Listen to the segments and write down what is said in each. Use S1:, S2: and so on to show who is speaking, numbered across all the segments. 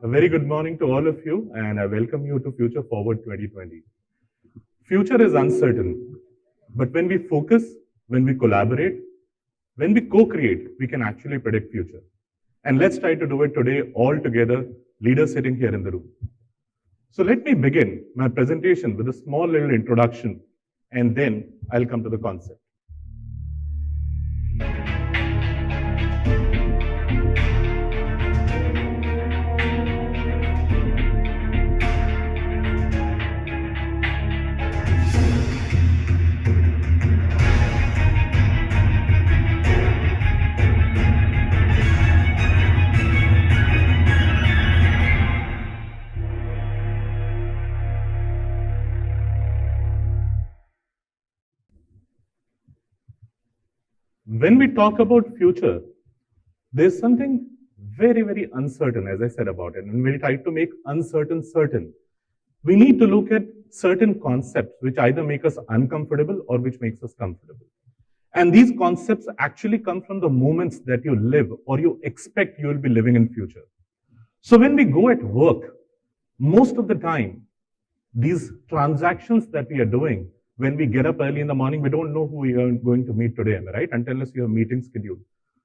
S1: A very good morning to all of you, and I welcome you to Future Forward 2020. Future is uncertain, but when we focus, when we collaborate, when we co-create, we can actually predict future. And let's try to do it today all together, leaders sitting here in the room. So let me begin my presentation with a small little introduction, and then I'll come to the concept. When we talk about future, there's something very, very uncertain, as I said about it. And we try to make uncertain certain. We need to look at certain concepts which either make us uncomfortable or which makes us comfortable. And these concepts actually come from the moments that you live or you expect you will be living in future. So when we go at work, most of the time, these transactions that we are doing, when we get up early in the morning, we don't know who we are going to meet today, right? Unless you have meeting scheduled.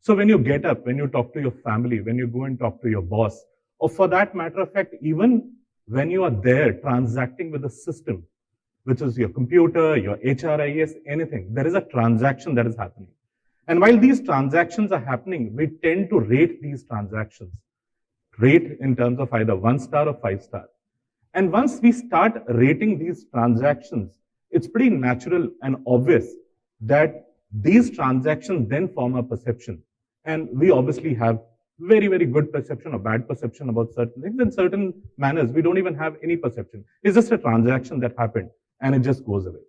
S1: So when you get up, when you talk to your family, when you go and talk to your boss, or for that matter of fact, even when you are there transacting with the system, which is your computer, your HRIS, anything, there is a transaction that is happening. And while these transactions are happening, we tend to rate these transactions. Rate in terms of either 1 star or 5 star. And once we start rating these transactions, it's pretty natural and obvious that these transactions then form a perception. And we obviously have very, very good perception or bad perception about certain things. In certain manners, we don't even have any perception. It's just a transaction that happened and it just goes away.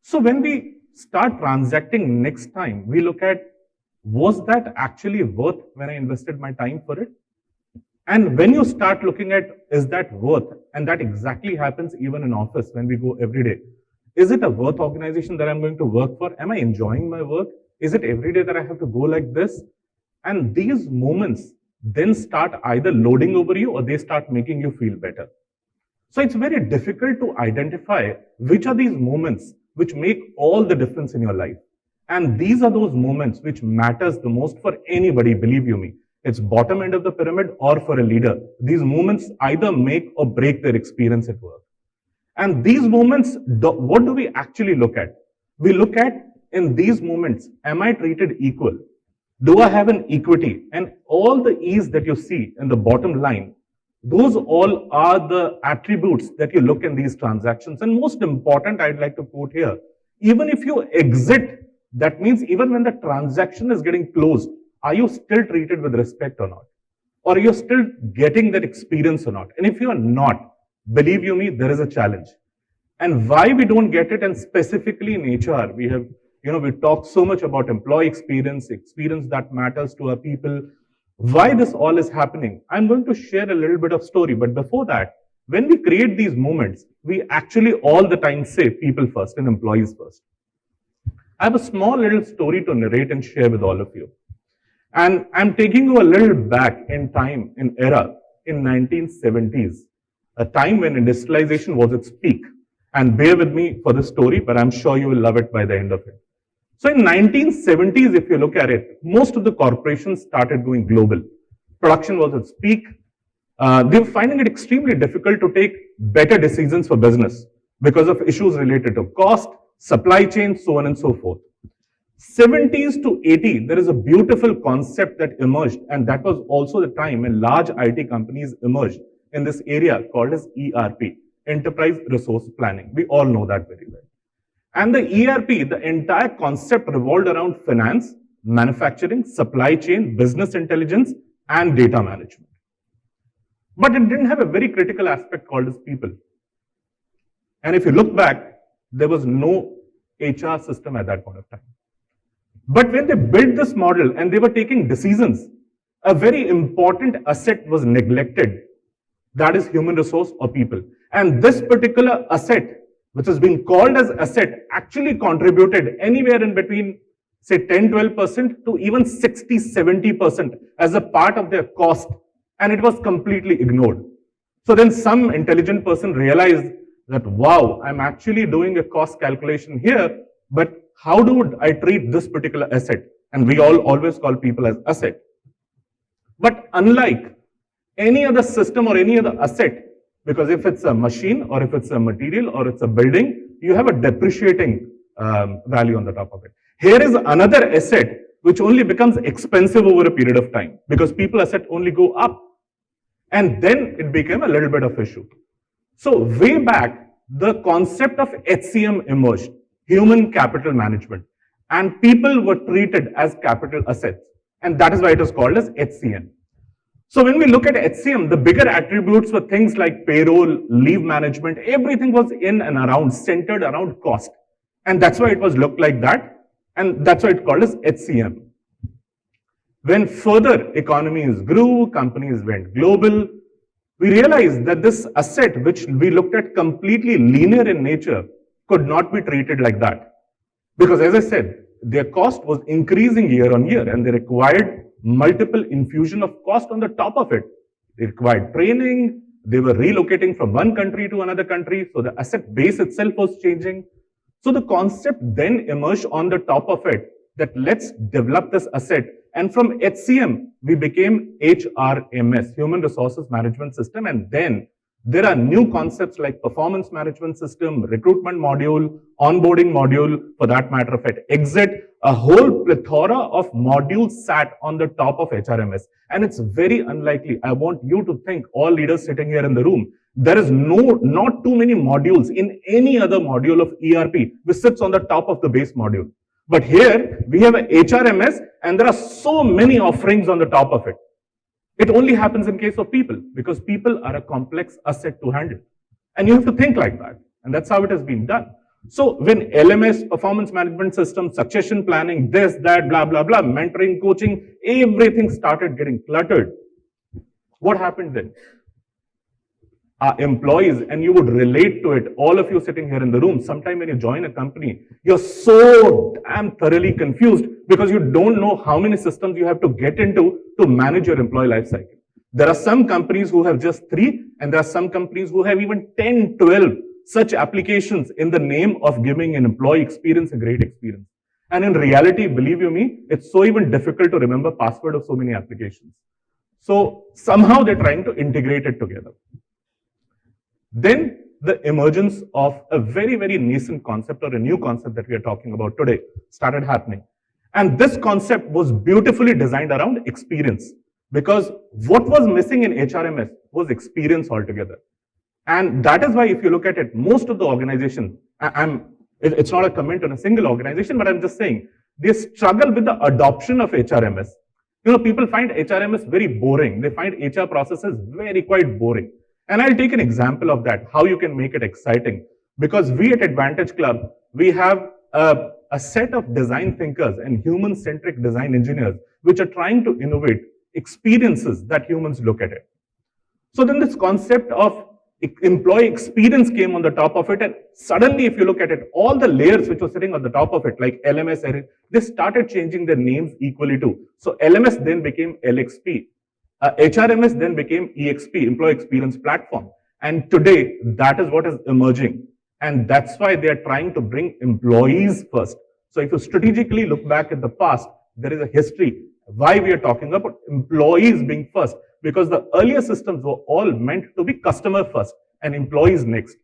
S1: So when we start transacting next time, we look at, was that actually worth when I invested my time for it? And when you start looking at, is that worth? And that exactly happens even in office when we go every day. Is it a worth organization that I'm going to work for? Am I enjoying my work? Is it every day that I have to go like this? And these moments then start either loading over you or they start making you feel better. So it's very difficult to identify which are these moments which make all the difference in your life. And these are those moments which matters the most for anybody, believe you me. It's bottom end of the pyramid or for a leader. These moments either make or break their experience at work. And these moments, what do we actually look at? We look at, in these moments, am I treated equal? Do I have an equity? And all the E's that you see in the bottom line, those all are the attributes that you look in these transactions. And most important, I'd like to quote here, even if you exit, that means even when the transaction is getting closed, are you still treated with respect or not? Or are you still getting that experience or not? And if you are not, believe you me, there is a challenge. And why we don't get it, and specifically in HR, we have, we talk so much about employee experience that matters to our people. Why this all is happening? I'm going to share a little bit of story, but before that, when we create these moments, we actually all the time say people first and employees first. I have a small little story to narrate and share with all of you. And I'm taking you a little back in time, in era, in 1970s, a time when industrialization was its peak. And bear with me for the story, but I'm sure you will love it by the end of it. So in 1970s, if you look at it, most of the corporations started going global. Production was at its peak. They were finding it extremely difficult to take better decisions for business because of issues related to cost, supply chain, so on and so forth. 70s to 80, there is a beautiful concept that emerged, and that was also the time when large IT companies emerged in this area called as ERP, Enterprise Resource Planning. We all know that very well. And the ERP, the entire concept revolved around finance, manufacturing, supply chain, business intelligence, and data management. But it didn't have a very critical aspect called as people. And if you look back, there was no HR system at that point of time. But when they built this model and they were taking decisions, a very important asset was neglected. That is human resource or people. And this particular asset, which has been called as asset, actually contributed anywhere in between, say 10-12% to even 60-70% as a part of their cost and it was completely ignored. So then some intelligent person realized that, wow, I'm actually doing a cost calculation here, but how do I treat this particular asset? And we all always call people as asset. But unlike any other system or any other asset, because if it's a machine or if it's a material or it's a building, you have a depreciating value on the top of it. Here is another asset which only becomes expensive over a period of time because people asset only go up. And then it became a little bit of issue. So way back, the concept of HCM emerged, human capital management, and people were treated as capital assets. And that is why it is called as HCM. So when we look at HCM, the bigger attributes were things like payroll, leave management, everything was in and around, centered around cost. And that's why it was looked like that. And that's why it's called as HCM. When further economies grew, companies went global, we realized that this asset, which we looked at completely linear in nature, could not be treated like that. Because as I said, their cost was increasing year on year and they required multiple infusion of cost on the top of it. They required training, they were relocating from one country to another country, so the asset base itself was changing. So the concept then emerged on the top of it that let's develop this asset. And from HCM, we became HRMS, Human Resources Management System. And then there are new concepts like performance management system, recruitment module, onboarding module, for that matter of fact, exit, a whole plethora of modules sat on the top of HRMS. And it's very unlikely. I want you to think, all leaders sitting here in the room, there is not too many modules in any other module of ERP which sits on the top of the base module. But here we have a HRMS and there are so many offerings on the top of it. It only happens in case of people because people are a complex asset to handle. And you have to think like that. And that's how it has been done. So when LMS, performance management system, succession planning, this, that, blah, blah, blah, mentoring, coaching, everything started getting cluttered. What happened then? Our employees, and you would relate to it, all of you sitting here in the room, sometime when you join a company, you're so damn thoroughly confused because you don't know how many systems you have to get into to manage your employee life cycle. There are some companies who have just 3, and there are some companies who have even 10, 12 such applications in the name of giving an employee experience a great experience. And in reality, believe you me, it's so even difficult to remember password of so many applications. So somehow they're trying to integrate it together. Then the emergence of a very, very nascent concept or a new concept that we are talking about today started happening. And this concept was beautifully designed around experience because what was missing in HRMS was experience altogether. And that is why if you look at it, most of the organization, it's not a comment on a single organization, but I'm just saying, they struggle with the adoption of HRMS. You know, people find HRMS very boring. They find HR processes very quite boring. And I'll take an example of that, how you can make it exciting. Because we at Advantage Club, we have a set of design thinkers and human-centric design engineers, which are trying to innovate experiences that humans look at it. So then this concept of employee experience came on the top of it. And suddenly, if you look at it, all the layers which were sitting on the top of it, like LMS, they started changing their names equally too. So LMS then became LXP. HRMS then became EXP, Employee Experience Platform. And today, that is what is emerging. And that's why they are trying to bring employees first. So if you strategically look back at the past, there is a history why we are talking about employees being first. Because the earlier systems were all meant to be customer first and employees next.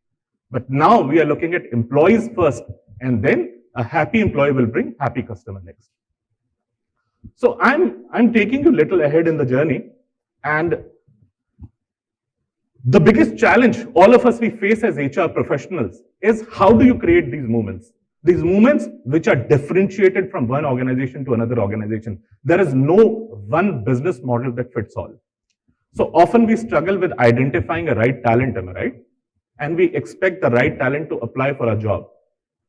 S1: But now we are looking at employees first, and then a happy employee will bring happy customer next. So I'm taking you a little ahead in the journey. And the biggest challenge all of us we face as HR professionals is how do you create these movements? These movements which are differentiated from one organization to another organization. There is no one business model that fits all. So often we struggle with identifying a right talent, am I right? And we expect the right talent to apply for a job.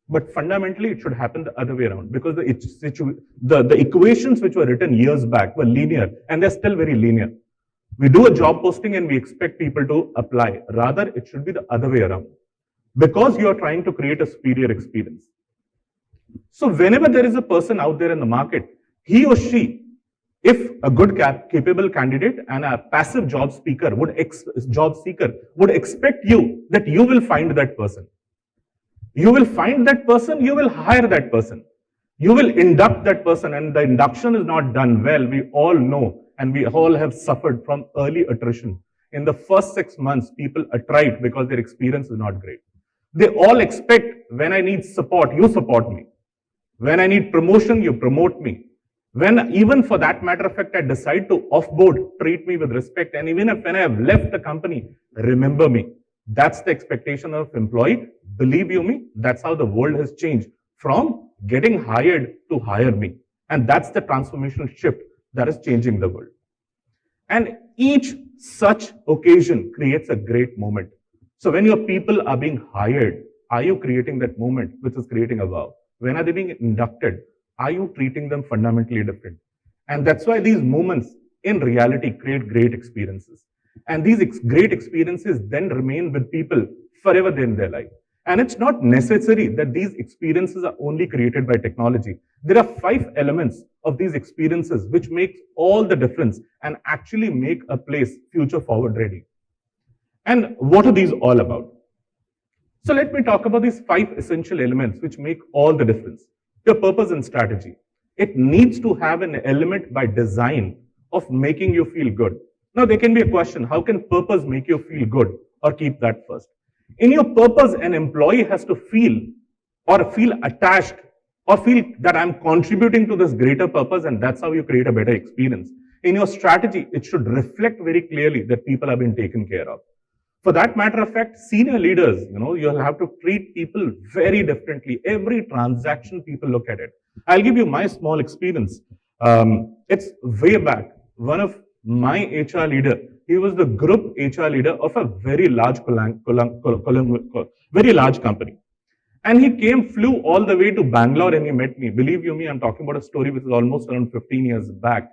S1: But fundamentally, it should happen the other way around because the equations which were written years back were linear and they're still very linear. We do a job posting and we expect people to apply. Rather, it should be the other way around because you are trying to create a superior experience. So whenever there is a person out there in the market, he or she If a good capable candidate and a passive job seeker would expect you that you will find that person. You will find that person, you will hire that person. You will induct that person, and the induction is not done well. We all know, and we all have suffered from early attrition. In the first 6 months, people attrite because their experience is not great. They all expect, when I need support, you support me. When I need promotion, you promote me. When, even for that matter of fact, I decide to offboard, treat me with respect. And even if when I have left the company, remember me. That's the expectation of employee. Believe you me, that's how the world has changed from getting hired to hire me. And that's the transformational shift that is changing the world. And each such occasion creates a great moment. So when your people are being hired, are you creating that moment which is creating a wow? When are they being inducted? Are you treating them fundamentally different? And that's why these moments in reality create great experiences. And these great experiences then remain with people forever in their life. And it's not necessary that these experiences are only created by technology. There are 5 elements of these experiences which make all the difference and actually make a place future forward ready. And what are these all about? So let me talk about these 5 essential elements which make all the difference. Your purpose and strategy. It needs to have an element by design of making you feel good. Now there can be a question, how can purpose make you feel good, or keep that first? In your purpose, an employee has to feel attached or feel that I'm contributing to this greater purpose, and that's how you create a better experience. In your strategy, it should reflect very clearly that people have been taken care of. For that matter of fact, senior leaders, you'll have to treat people very differently. Every transaction, people look at it. I'll give you my small experience. It's way back. One of my HR leader, he was the group HR leader of a very large company. And he flew all the way to Bangalore and he met me. Believe you me, I'm talking about a story which is almost around 15 years back.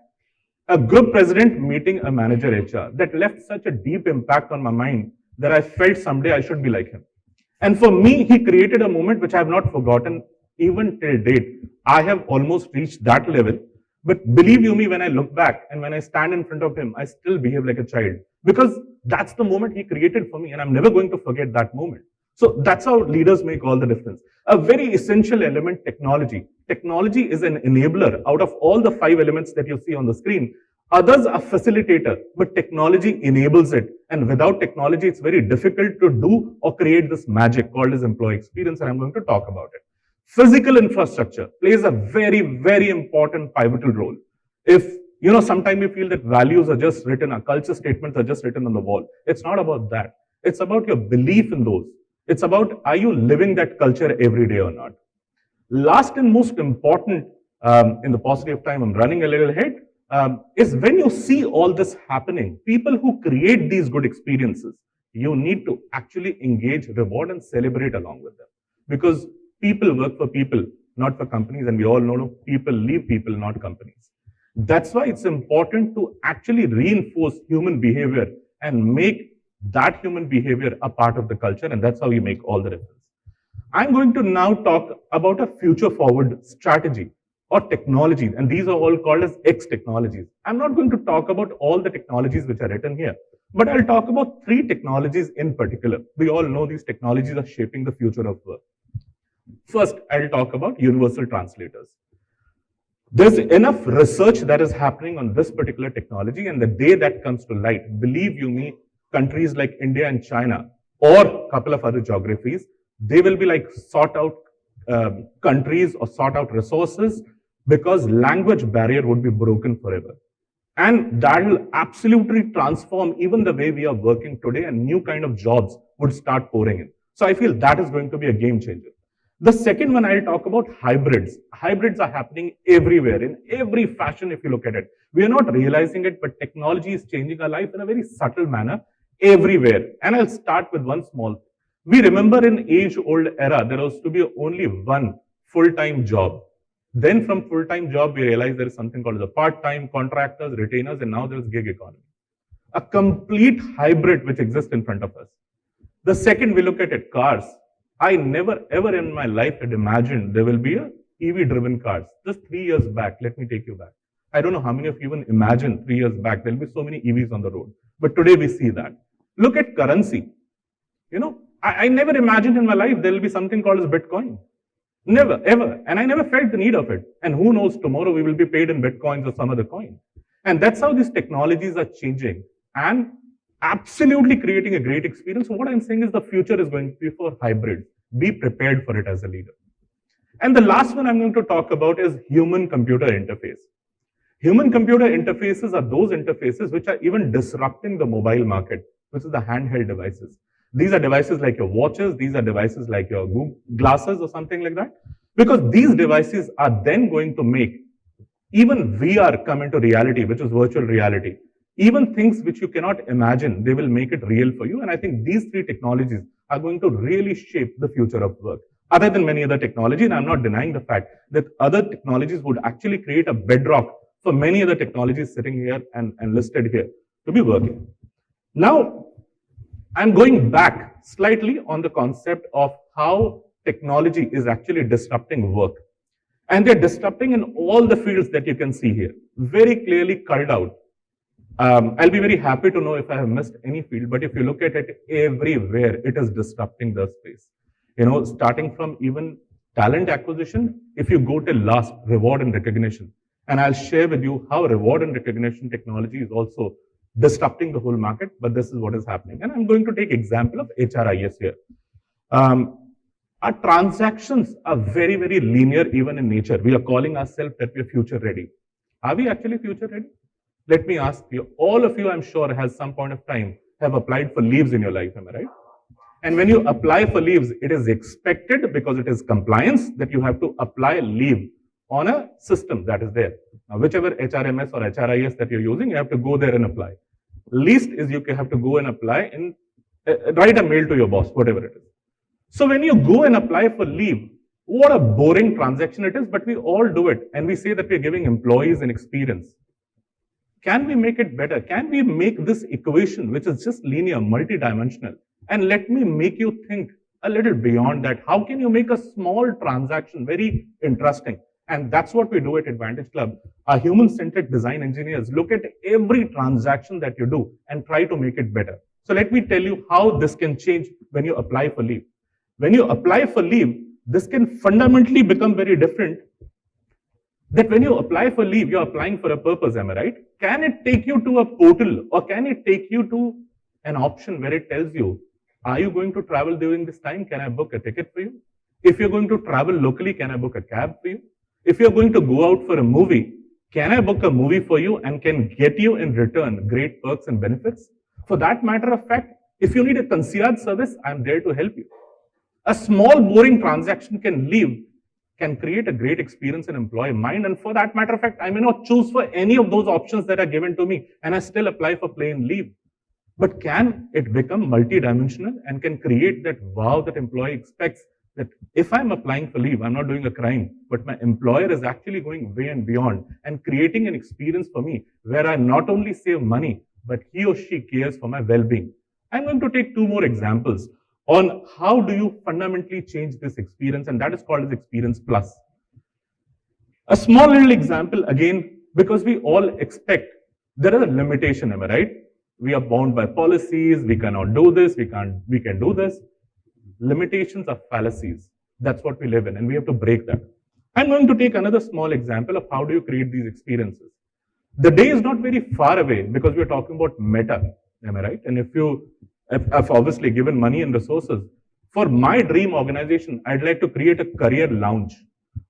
S1: A group president meeting a manager HR that left such a deep impact on my mind that I felt someday I should be like him. And for me, he created a moment which I have not forgotten even till date. I have almost reached that level. But believe you me, when I look back and when I stand in front of him, I still behave like a child because that's the moment he created for me and I'm never going to forget that moment. So that's how leaders make all the difference. A very essential element, technology. Technology is an enabler out of all the 5 elements that you see on the screen. Others are facilitator, but technology enables it. And without technology, it's very difficult to do or create this magic called as employee experience, and I'm going to talk about it. Physical infrastructure plays a very, very important pivotal role. If, sometimes you feel that values are just written, our culture statements are just written on the wall. It's not about that. It's about your belief in those. It's about, are you living that culture every day or not? Last and most important, in the paucity of time, I'm running a little ahead, is when you see all this happening, people who create these good experiences, you need to actually engage, reward, and celebrate along with them. Because people work for people, not for companies, and we all know people leave people, not companies. That's why it's important to actually reinforce human behavior and make that human behavior a part of the culture, and that's how you make all the difference. I'm going to now talk about a future forward strategy or technology, and these are all called as X technologies. I'm not going to talk about all the technologies which are written here, but I'll talk about 3 technologies in particular. We all know these technologies are shaping the future of work. First, I'll talk about universal translators. There's enough research that is happening on this particular technology, and the day that comes to light, believe you me, countries like India and China, or a couple of other geographies, they will be like sought out countries or sought out resources because language barrier would be broken forever. And that will absolutely transform even the way we are working today, and new kind of jobs would start pouring in. So I feel that is going to be a game changer. The second one, I'll talk about hybrids. Hybrids are happening everywhere, in every fashion if you look at it. We are not realizing it, but technology is changing our life in a very subtle manner everywhere. And I'll start with one small. We remember in age-old era, there was to be only one full-time job. Then from full-time job, we realized there is something called the part-time, contractors, retainers, and now there's gig economy. A complete hybrid which exists in front of us. The second, we look at it, cars. I never ever in my life had imagined there will be a EV driven cars. Just 3 years back, let me take you back. I don't know how many of you even imagined 3 years back there'll be so many EVs on the road. But today we see that. Look at currency. I never imagined in my life there'll be something called as Bitcoin. Never, ever. And I never felt the need of it. And who knows, tomorrow we will be paid in Bitcoins or some other coin. And that's how these technologies are changing and absolutely creating a great experience. So what I'm saying is the future is going to be for hybrid. Be prepared for it as a leader. And the last one I'm going to talk about is human-computer interface. Human-computer interfaces are those interfaces which are even disrupting the mobile market, which is the handheld devices. These are devices like your watches, these are devices like your Google glasses or something like that. Because these devices are then going to make even VR come into reality, which is virtual reality. Even things which you cannot imagine, they will make it real for you. And I think these three technologies are going to really shape the future of work. Other than many other technologies, and I'm not denying the fact that other technologies would actually create a bedrock for many other technologies sitting here and listed here to be working. Now, I'm going back slightly on the concept of how technology is actually disrupting work. And they're disrupting in all the fields that you can see here, very clearly culled out. I'll be very happy to know if I have missed any field, but if you look at it everywhere, it is disrupting the space. Starting from even talent acquisition, if you go till last, reward and recognition. And I'll share with you how reward and recognition technology is also disrupting the whole market, but this is what is happening. And I'm going to take example of HRIS here. Our transactions are very, very linear even in nature. We are calling ourselves that we are future ready. Are we actually future ready? Let me ask you, all of you I'm sure has some point of time have applied for leaves in your life, am I right? And when you apply for leaves, it is expected because it is compliance that you have to apply leave on a system that is there. Now, whichever HRMS or HRIS that you're using, you have to go there and apply. Least is you have to go and apply and write a mail to your boss, whatever it is. So when you go and apply for leave, what a boring transaction it is, but we all do it. And we say that we're giving employees an experience. Can we make it better? Can we make this equation, which is just linear, multidimensional? And let me make you think a little beyond that. How can you make a small transaction very interesting? And that's what we do at Advantage Club. Our human-centered design engineers look at every transaction that you do and try to make it better. So let me tell you how this can change when you apply for leave. When you apply for leave, this can fundamentally become very different. That when you apply for leave, you're applying for a purpose, am I right? Can it take you to a portal or can it take you to an option where it tells you, are you going to travel during this time? Can I book a ticket for you? If you're going to travel locally, can I book a cab for you? If you're going to go out for a movie, can I book a movie for you and can get you in return great perks and benefits? For that matter of fact, if you need a concierge service, I'm there to help you. A small boring transaction can create a great experience in employee mind. And for that matter of fact, I may not choose for any of those options that are given to me and I still apply for plain leave. But can it become multidimensional and can create that wow that employee expects that if I'm applying for leave, I'm not doing a crime, but my employer is actually going way and beyond and creating an experience for me where I not only save money, but he or she cares for my well-being. I'm going to take two more examples on how do you fundamentally change this experience, and that is called as Experience Plus. A small little example, again, because we all expect there is a limitation, am I right? We are bound by policies, we cannot do this, we can do this. Limitations are fallacies. That's what we live in, and we have to break that. I'm going to take another small example of how do you create these experiences. The day is not very far away because we're talking about meta, am I right? And if I've obviously given money and resources. For my dream organization, I'd like to create a career lounge.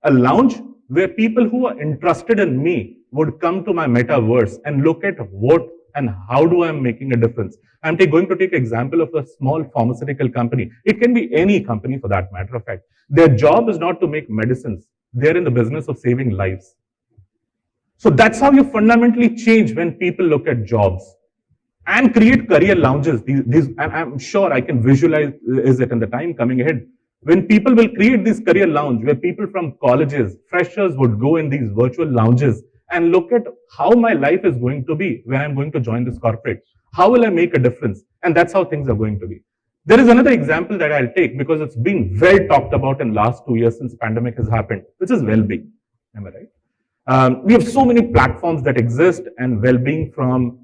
S1: A lounge where people who are interested in me would come to my metaverse and look at what and how do I am making a difference. I'm going to take example of a small pharmaceutical company. It can be any company for that matter of fact. Their job is not to make medicines. They're in the business of saving lives. So that's how you fundamentally change when people look at jobs. And create career lounges. And I'm sure I can visualize it in the time coming ahead. When people will create this career lounge where people from colleges, freshers would go in these virtual lounges and look at how my life is going to be when I'm going to join this corporate. How will I make a difference? And that's how things are going to be. There is another example that I'll take because it's been well talked about in last 2 years since pandemic has happened, which is well-being. Am I right? We have so many platforms that exist, and well-being from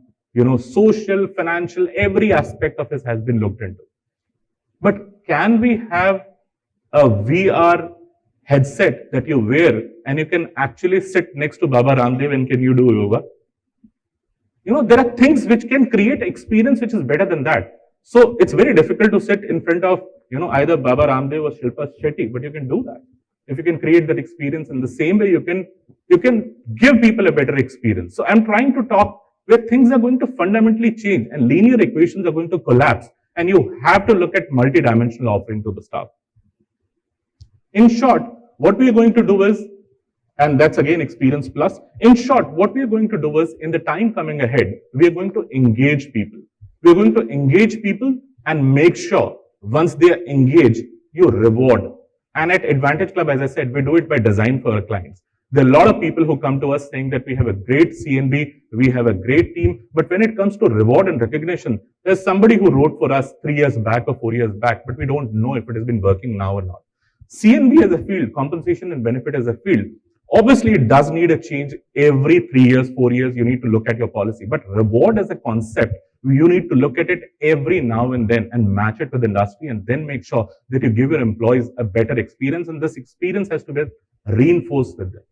S1: social, financial, every aspect of it has been looked into. But can we have a VR headset that you wear and you can actually sit next to Baba Ramdev and can you do yoga? There are things which can create experience which is better than that. So it's very difficult to sit in front of, either Baba Ramdev or Shilpa Shetty, but you can do that. If you can create that experience in the same way, you can give people a better experience. So I'm trying to talk where things are going to fundamentally change and linear equations are going to collapse, and you have to look at multi-dimensional offering to the staff. In short, what we are going to do is, and that's again experience plus. In short, what we are going to do is, in the time coming ahead, we are going to engage people. We are going to engage people and make sure once they are engaged, you reward. And at Advantage Club, as I said, we do it by design for our clients. There are a lot of people who come to us saying that we have a great CNB, we have a great team, but when it comes to reward and recognition, there's somebody who wrote for us 3 years back or 4 years back, but we don't know if it has been working now or not. CNB as a field, compensation and benefit as a field, obviously it does need a change every 3 years, 4 years, you need to look at your policy, but reward as a concept, you need to look at it every now and then and match it with industry and then make sure that you give your employees a better experience, and this experience has to get reinforced with them.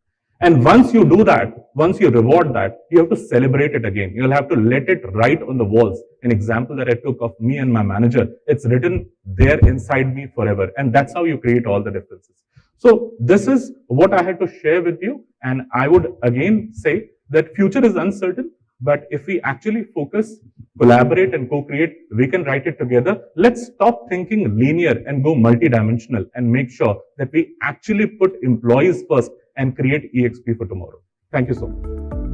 S1: And once you do that, once you reward that, you have to celebrate it again. You'll have to let it write on the walls. An example that I took of me and my manager, it's written there inside me forever. And that's how you create all the differences. So this is what I had to share with you. And I would again say that future is uncertain, but if we actually focus, collaborate and co-create, we can write it together. Let's stop thinking linear and go multidimensional and make sure that we actually put employees first and create EXP for tomorrow. Thank you so much.